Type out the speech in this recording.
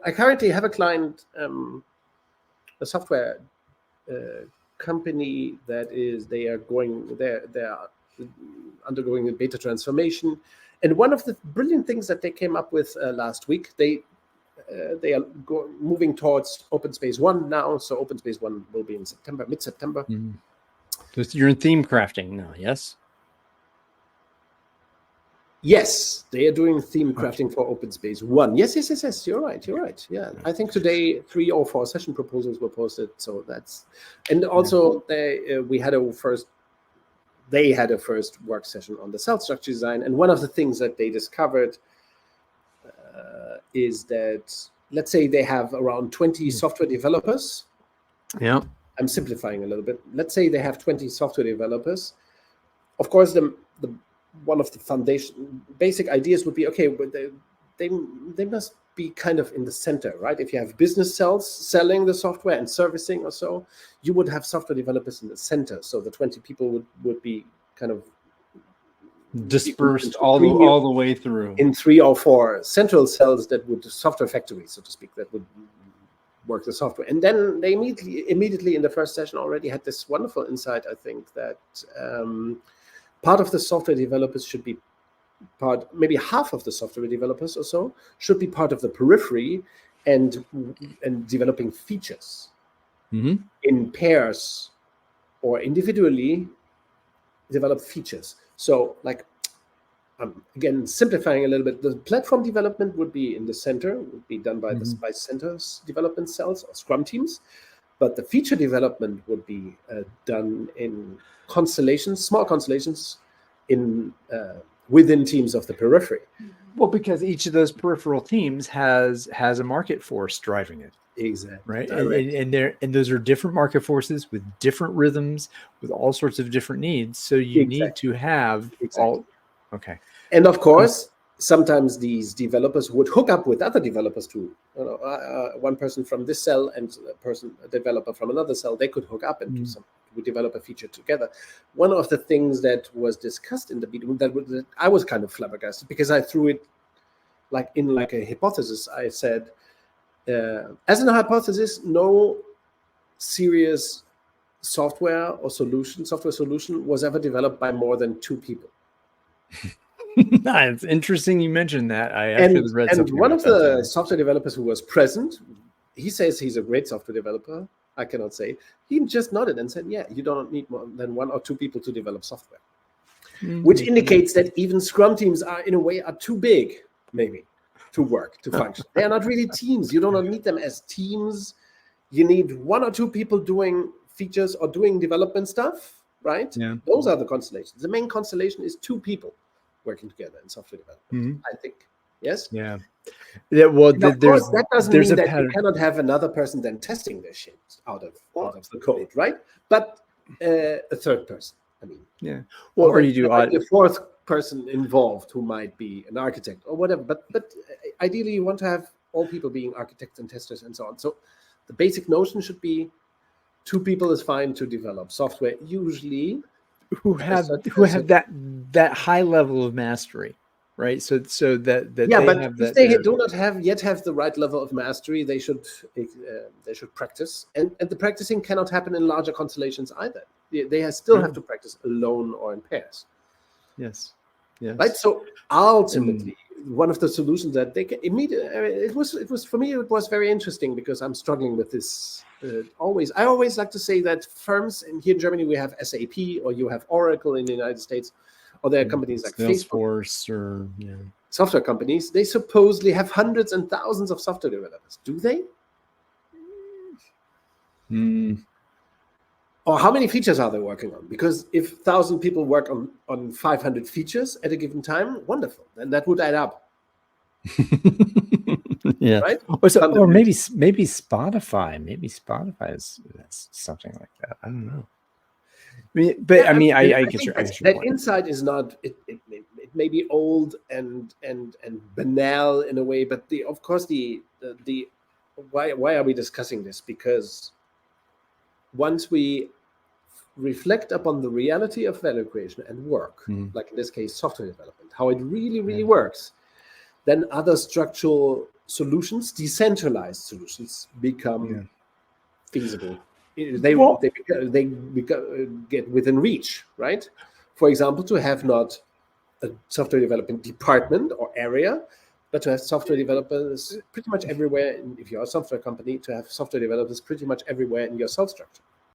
I currently have a client, a software company they're undergoing a beta transformation, and one of the brilliant things that they came up with last week, they are moving towards OpenSpace 1 now. So OpenSpace 1 will be in September, mid-September. So you're in theme crafting now, yes? Yes, they are doing theme crafting for OpenSpace 1. Yes. You're right. Yeah, I think today 3 or 4 session proposals were posted. So that's, and also they had a first work session on the cell structure design. And one of the things that they discovered is that, let's say they have around 20 software developers. Yeah. I'm simplifying a little bit. Let's say they have 20 software developers. Of course, the one of the foundation basic ideas would be, okay, but they must be kind of in the center, right? If you have business cells selling the software and servicing or so, you would have software developers in the center. So the 20 people would be kind of dispersed all the way through in 3 or 4 central cells that would software factories, so to speak, that would work the software. And then they immediately in the first session already had this wonderful insight, I think, that part of the software developers should be maybe half of the software developers or so should be part of the periphery and developing features in pairs or individually develop features. So like, again, simplifying a little bit, the platform development would be in the center, would be done by the Spice Centers development cells or Scrum teams, but the feature development would be done in constellations, small constellations, in within teams of the periphery. Well, because each of those peripheral teams has a market force driving it. Exactly. Right. And those are different market forces with different rhythms, with all sorts of different needs. So you need to have all. Okay. And of course, sometimes these developers would hook up with other developers too. You know, one person from this cell and a developer from another cell, they could hook up and do something. We develop a feature together. One of the things that was discussed in the beta that I was kind of flabbergasted, because I threw it like a hypothesis. I said, as a hypothesis, no serious software solution was ever developed by more than 2 people. It's interesting you mentioned that. I actually read something. And one of the software developers who was present, he says he's a great software developer. I cannot say. He just nodded and said, yeah, you don't need more than 1 or 2 people to develop software. Which indicates that even Scrum teams are, in a way, too big, maybe, to work, to function. They are not really teams. You do not need them as teams. You need 1 or 2 people doing features or doing development stuff, right? Yeah. Those are the constellations. The main constellation is 2 people working together in software development, I think. Yes? Yeah. Yeah, well, of course, that doesn't mean that you cannot have another person then testing their shit out of the code, right? But a third person, I mean. Yeah. Well, or you do a 4th person involved who might be an architect or whatever. But ideally, you want to have all people being architects and testers and so on. So the basic notion should be 2 people is fine to develop software, usually who have that high level of mastery. Right, so that if they do not have the right level of mastery, they should practice, and the practicing cannot happen in larger constellations either. They still have to practice alone or in pairs. Yes. Right. So ultimately, one of the solutions that they can immediately, it was for me, it was very interesting because I'm struggling with this. I always like to say that firms, and here in Germany we have SAP, or you have Oracle in the United States. Or there are companies like Salesforce or software companies. They supposedly have hundreds and thousands of software developers. Do they? Or how many features are they working on? Because if 1,000 people work on 500 features at a given time, wonderful. Then that would add up. Yeah. Right? Or maybe Spotify. Maybe Spotify is something like that. I don't know. I get your point. That insight is not. It may be old and banal in a way, but of course why are we discussing this? Because once we reflect upon the reality of value creation and work, like in this case software development, how it really works, then other structural solutions, decentralized solutions, become feasible. They get within reach, right? For example, to have not a software development department or area, but to have software developers pretty much everywhere. If you're a software company, to have software developers pretty much everywhere in your cell structure.